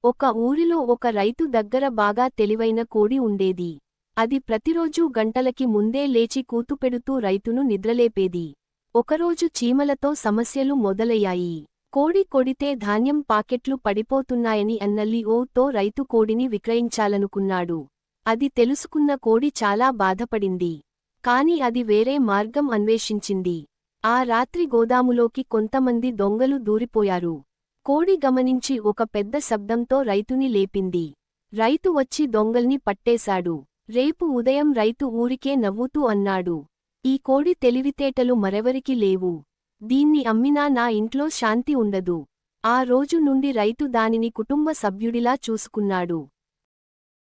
ఒక ఊరిలో ఒక రైతు దగ్గర బాగా తెలివైన కోడి ఉండేది. అది ప్రతిరోజూ గంటలకి ముందే లేచి కూతుపెడుతూ రైతును నిద్రలేపేది. ఒకరోజు చీమలతో సమస్యలు మొదలయ్యాయి. కోడి కొడితే ధాన్యం పాకెట్లు పడిపోతున్నాయని అన్నల్లి తో రైతు కోడిని విక్రయించాలనుకున్నాడు. అది తెలుసుకున్న కోడి చాలా బాధపడింది. కాని అది వేరే మార్గం అన్వేషించింది. ఆ రాత్రి గోదాములోకి కొంతమంది దొంగలు దూరిపోయారు. కోడి గమనించి ఒక పెద్ద శబ్దంతో రైతుని లేపింది. రైతు వచ్చి దొంగల్ని పట్టేశాడు. రేపు ఉదయం రైతు ఊరికే నవ్వుతూ అన్నాడు, ఈ కోడి తెలివితేటలు మరెవరికి లేవు. దీన్ని అమ్మినా నా ఇంట్లో శాంతి ఉండదు. ఆ రోజు నుండి రైతు దానిని కుటుంబ సభ్యుడిలా చూసుకున్నాడు.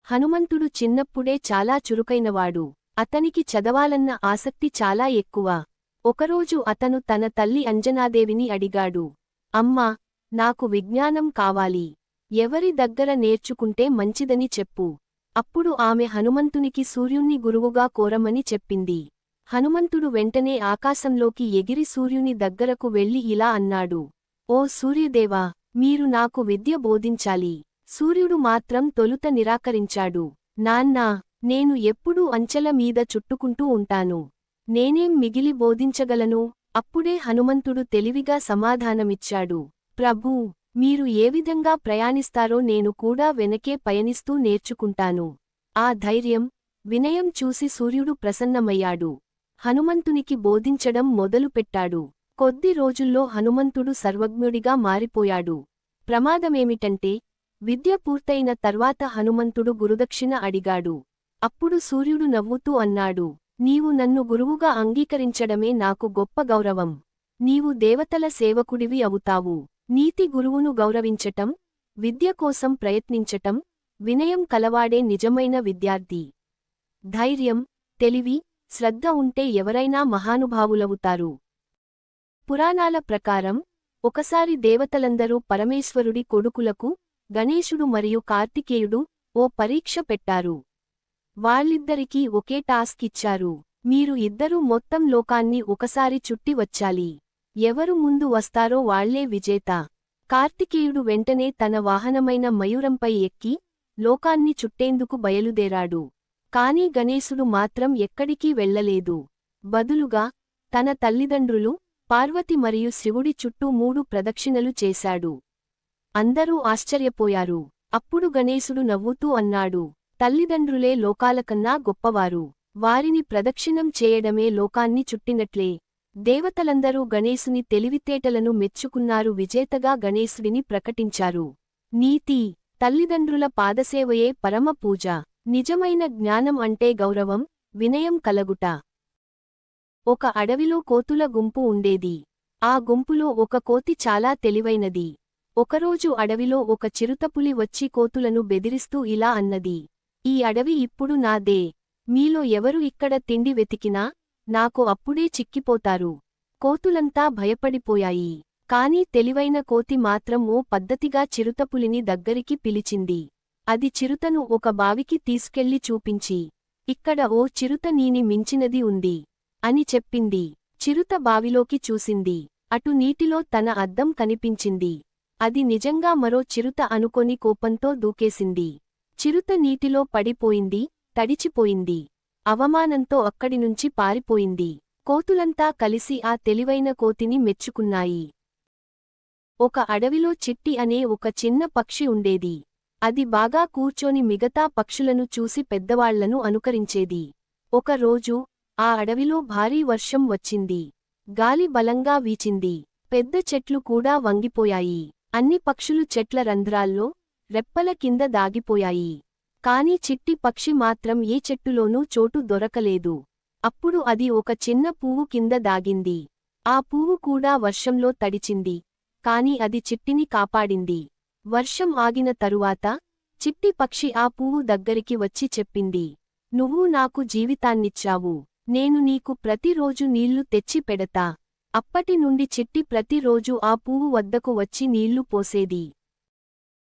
హనుమంతుడు చిన్నప్పుడే చాలా చురుకైనవాడు. అతనికి చదవాలన్న ఆసక్తి చాలా ఎక్కువ. ఒకరోజు అతను తన తల్లి అంజనాదేవిని అడిగాడు, అమ్మా, నాకు విజ్ఞానం కావాలి. ఎవరి దగ్గర నేర్చుకుంటే మంచిదని చెప్పు. అప్పుడు ఆమె హనుమంతునికి సూర్యుణ్ణి గురువుగా కోరమని చెప్పింది. హనుమంతుడు వెంటనే ఆకాశంలోకి ఎగిరి సూర్యుని దగ్గరకు వెళ్లి ఇలా అన్నాడు, ఓ సూర్యదేవా, మీరు నాకు విద్య బోధించాలి. సూర్యుడు మాత్రం తొలుత నిరాకరించాడు. నాన్నా, నేను ఎప్పుడూ అంచెల మీద చుట్టుకుంటూ ఉంటాను. నేనేం మిగిలి బోధించగలను? అప్పుడే హనుమంతుడు తెలివిగా సమాధానమిచ్చాడు, ప్రభూ, మీరు ఏ విధంగా ప్రయాణిస్తారో నేను కూడా వెనకే పయనిస్తూ నేర్చుకుంటాను. ఆ ధైర్యం, వినయం చూసి సూర్యుడు ప్రసన్నమయ్యాడు. హనుమంతునికి బోధించడం మొదలుపెట్టాడు. కొద్ది రోజుల్లో హనుమంతుడు సర్వజ్ఞుడిగా మారిపోయాడు. ప్రమాదమేమిటంటే, విద్య పూర్తయిన తర్వాత హనుమంతుడు గురుదక్షిణ అడిగాడు. అప్పుడు సూర్యుడు నవ్వుతూ అన్నాడు, నీవు నన్ను గురువుగా అంగీకరించడమే నాకు గొప్ప గౌరవం. నీవు దేవతల సేవకుడివి అవుతావు. నీతి గురువును గౌరవించటం, విద్య కోసం ప్రయత్నించటం, వినయం కలవాడే నిజమైన విద్యార్థి. ధైర్యం, తెలివి, శ్రద్ధ ఉంటే ఎవరైనా మహానుభావులవుతారు. పురాణాల ప్రకారం, ఒకసారి దేవతలందరూ పరమేశ్వరుడి కొడుకులకు, గణేశుడు మరియు కార్తికేయుడు, ఓ పరీక్ష పెట్టారు. వాళ్ళిద్దరికీ ఒకే టాస్క్ ఇచ్చారు. మీరు ఇద్దరూ మొత్తం లోకాన్ని ఒకసారి చుట్టి వచ్చాలి. ఎవరు ముందు వస్తారో వాళ్లే విజేత. కార్తికేయుడు వెంటనే తన వాహనమైన మయూరంపై ఎక్కి, లోకాన్ని చుట్టేందుకు బయలుదేరాడు. కాని గణేశుడు మాత్రం ఎక్కడికీ వెళ్లలేదు. బదులుగా, తన తల్లిదండ్రులు, పార్వతి మరియు శివుడి చుట్టూ 3 ప్రదక్షిణలు చేశాడు. అందరూ ఆశ్చర్యపోయారు. అప్పుడు గణేశుడు నవ్వుతూ అన్నాడు, తల్లిదండ్రులే లోకాలకన్నా గొప్పవారు. వారిని ప్రదక్షిణం చేయడమే లోకాన్ని చుట్టినట్లే. దేవతలందరూ గణేశుని తెలివితేటలను మెచ్చుకున్నారు. విజేతగా గణేశుడిని ప్రకటించారు. నీతి, తల్లిదండ్రుల పాదసేవయే పరమ పూజ. నిజమైన జ్ఞానం అంటే గౌరవం, వినయం కలగుట. ఒక అడవిలో కోతుల గుంపు ఉండేది. ఆ గుంపులో ఒక కోతి చాలా తెలివైనది. ఒకరోజు అడవిలో ఒక చిరుతపులి వచ్చి కోతులను బెదిరిస్తూ ఇలా అన్నది, ఈ అడవి ఇప్పుడు నాదే. మీలో ఎవరు ఇక్కడ తిండి వెతికినా నాకు అప్పుడే చిక్కిపోతారు. కోతులంతా భయపడిపోయాయి. కాని తెలివైన కోతి మాత్రం ఓ పద్ధతిగా చిరుతపులిని దగ్గరికి పిలిచింది. అది చిరుతను ఒక బావికి తీసుకెళ్లి చూపించి, ఇక్కడ ఓ చిరుత నీని మించినది ఉంది అని చెప్పింది. చిరుత బావిలోకి చూసింది. అటు నీటిలో తన అద్దం కనిపించింది. అది నిజంగా మరో చిరుత అనుకొని కోపంతో దూకేసింది. చిరుత నీటిలో పడిపోయింది, తడిచిపోయింది. అవమానంతో అక్కడినుంచి పారిపోయింది. కోతులంతా కలిసి ఆ తెలివైన కోతిని మెచ్చుకున్నాయి. ఒక అడవిలో చిట్టి అనే ఒక చిన్న పక్షి ఉండేది. అది బాగా కూర్చొని మిగతా పక్షులను చూసి పెద్దవాళ్లను అనుకరించేది. ఒక రోజు, ఆ అడవిలో భారీ వర్షం వచ్చింది. గాలి బలంగా వీచింది. పెద్ద చెట్లు కూడా వంగిపోయాయి. అన్ని పక్షులు చెట్ల రంధ్రాల్లో, రెప్పల కింద దాగిపోయాయి. కాని చిట్టి పక్షి మాత్రం ఏ చెట్టులోనూ చోటు దొరకలేదు. అప్పుడు అది ఒక చిన్న పువ్వు కింద దాగింది. ఆ పువ్వు కూడా వర్షంలో తడిచింది. కాని అది చిట్టిని కాపాడింది. వర్షం ఆగిన తరువాత, చిట్టి పక్షి ఆ పువ్వు దగ్గరికి వచ్చి చెప్పింది, నువ్వు నాకు జీవితాన్నిచ్చావు. నేను నీకు ప్రతిరోజు నీళ్లు తెచ్చి పెడతా. అప్పటి నుండి చిట్టి ప్రతిరోజు ఆ పువ్వు వద్దకు వచ్చి నీళ్లు పోసేది.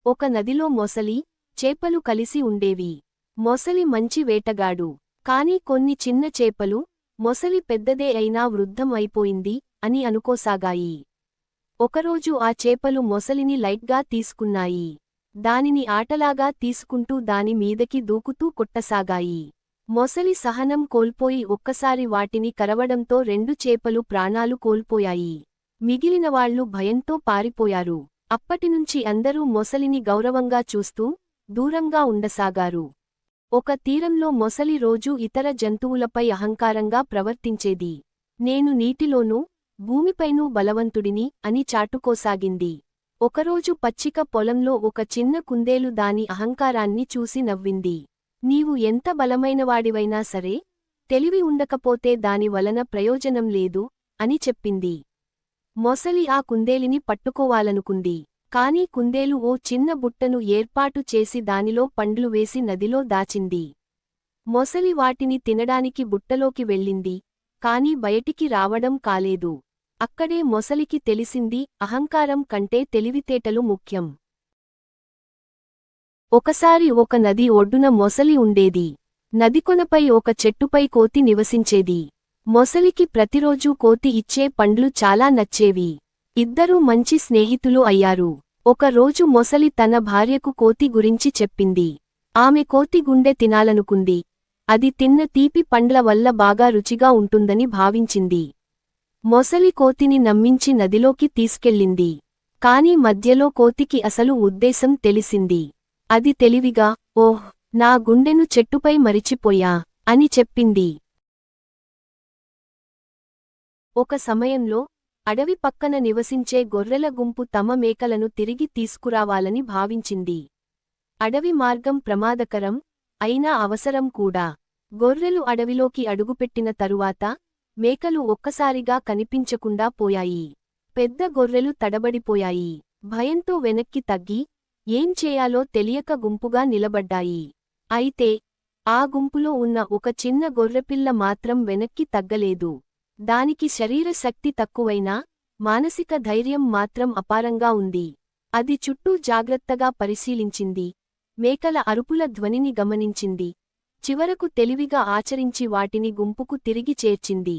ఒక నదిలో మొసలి, చేపలు కలిసి ఉండేవి. మొసలి మంచి వేటగాడు. కాని కొన్ని చిన్న చేపలు, మొసలి పెద్దదే అయినా వృద్ధం అయిపోయింది అని అనుకోసాగాయి. ఒకరోజు ఆ చేపలు మొసలిని లైట్గా తీసుకున్నాయి. దానిని ఆటలాగా తీసుకుంటూ దాని మీదకి దూకుతూ కొట్టసాగాయి. మొసలి సహనం కోల్పోయి ఒక్కసారి వాటిని కరవడంతో 2 చేపలు ప్రాణాలు కోల్పోయాయి. మిగిలినవాళ్లు భయంతో పారిపోయారు. అప్పటినుంచి అందరూ మొసలిని గౌరవంగా చూస్తూ దూరంగా ఉండసాగారు. ఒక తీరంలో మొసలి రోజూ ఇతర జంతువులపై అహంకారంగా ప్రవర్తించేది. నేను నీటిలోనూ భూమిపైనూ బలవంతుడిని అని చాటుకోసాగింది. ఒకరోజు పచ్చిక పొలంలో ఒక చిన్న కుందేలు దాని అహంకారాన్ని చూసి నవ్వింది. నీవు ఎంత బలమైనవాడివైనా సరే, తెలివి ఉండకపోతే దాని వలన ప్రయోజనం లేదు అని చెప్పింది. మొసలి ఆ కుందేలిని పట్టుకోవాలనుకుంది. కాని కుందేలు ఓ చిన్న బుట్టను ఏర్పాటు చేసి దానిలో పండ్లు వేసి నదిలో దాచింది. మొసలి వాటిని తినడానికి బుట్టలోకి వెళ్ళింది, కాని బయటికి రావడం కాలేదు. అక్కడే మొసలికి తెలిసింది అహంకారం కంటే తెలివితేటలు ముఖ్యం. ఒకసారి ఒక నది ఒడ్డున మొసలి ఉండేది. నదికొనపై ఒక చెట్టుపై కోతి నివసించేది. మొసలికి ప్రతిరోజూ కోతి ఇచ్చే పండ్లు చాలా నచ్చేవి. ఇద్దరూ మంచి స్నేహితులు అయ్యారు. ఒక రోజు మొసలి తన భార్యకు కోతి గురించి చెప్పింది. ఆమె కోతి గుండె తినాలనుకుంది. అది తిన్న తీపి పండ్ల వల్ల బాగా రుచిగా ఉంటుందని భావించింది. మొసలి కోతిని నమ్మించి నదిలోకి తీసుకెళ్ళింది. కాని మధ్యలో కోతికి అసలు ఉద్దేశం తెలిసింది. అది తెలివిగా, ఓహ్, నా గుండెను చెట్టుపై మరిచిపోయా అని చెప్పింది. ఒక సమయంలో అడవి పక్కన నివసించే గొర్రెల గుంపు తమ మేకలను తిరిగి తీసుకురావాలని భావించింది. అడవి మార్గం ప్రమాదకరం, అయినా అవసరం కూడా. గొర్రెలు అడవిలోకి అడుగుపెట్టిన తరువాత మేకలు ఒక్కసారిగా కనిపించకుండా పోయాయి. పెద్ద గొర్రెలు తడబడిపోయాయి. భయంతో వెనక్కి తగ్గి ఏం చేయాలో తెలియక గుంపుగా నిలబడ్డాయి. అయితే ఆ గుంపులో ఉన్న ఒక చిన్న గొర్రెపిల్ల మాత్రం వెనక్కి తగ్గలేదు. దానికి శరీర శక్తి తక్కువైనా మానసిక ధైర్యం మాత్రం అపారంగా ఉంది. అది చుట్టూ జాగ్రత్తగా పరిశీలించింది. మేకల అరుపుల ధ్వనిని గమనించింది. చివరకు తెలివిగా ఆచరించి వాటిని గుంపుకు తిరిగి చేర్చింది.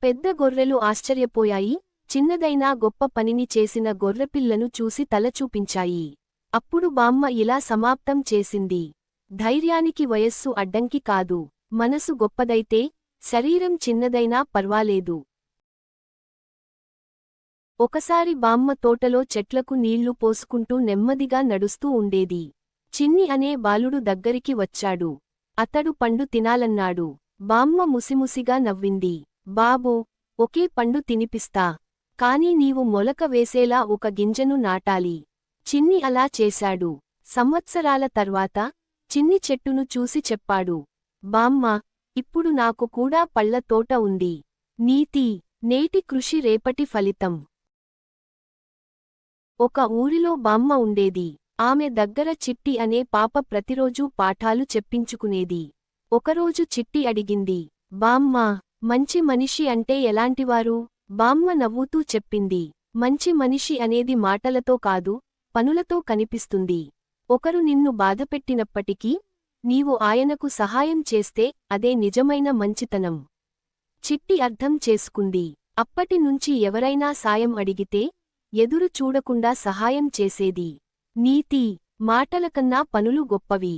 పెద్ద గొర్రెలు ఆశ్చర్యపోయాయి. చిన్నదైనా గొప్ప పనిని చేసిన గొర్రెపిల్లను చూసి తల చూపించాయి. అప్పుడు బామ్మ ఇలా సమాప్తం చేసింది: ధైర్యానికి వయస్సు అడ్డంకి కాదు. మనసు గొప్పదైతే శరీరం చిన్నదైనా పర్వాలేదు. ఒకసారి బామ్మ తోటలో చెట్లకు నీళ్లు పోసుకుంటూ నెమ్మదిగా నడుస్తూ ఉండేది. చిన్ని అనే బాలుడు దగ్గరికి వచ్చాడు. అతడు పండు తినాలన్నాడు. బామ్మ ముసిముసిగా నవ్వింది. బాబూ, ఒకే పండు తినిపిస్తా. కాని నీవు మొలక వేసేలా ఒక గింజను నాటాలి. చిన్ని అలా చేశాడు. సంవత్సరాల తర్వాత చిన్ని చెట్టును చూసి చెప్పాడు: బామ్మ, ఇప్పుడు నాకు కూడా పళ్ల తోట ఉంది. నీతి: నేటి కృషి రేపటి ఫలితం. ఒక ఊరిలో బామ్మ ఉండేది. ఆమె దగ్గర చిట్టి అనే పాప ప్రతిరోజూ పాఠాలు చెప్పించుకునేది. ఒకరోజు చిట్టి అడిగింది: బామ్మా, మంచి మనిషి అంటే ఎలాంటివారు? బామ్మ నవ్వుతూ చెప్పింది: మంచి మనిషి అనేది మాటలతో కాదు, పనులతో కనిపిస్తుంది. ఒకరు నిన్ను బాధపెట్టినప్పటికీ నీవు ఆయనకు సహాయం చేస్తే అదే నిజమైన మంచితనం. చిట్టి అర్థం చేసుకుంది. అప్పటినుంచి ఎవరైనా సాయం అడిగితే ఎదురు చూడకుండా సహాయం చేసేది. నీతి: మాటలకన్నా పనులు గొప్పవి.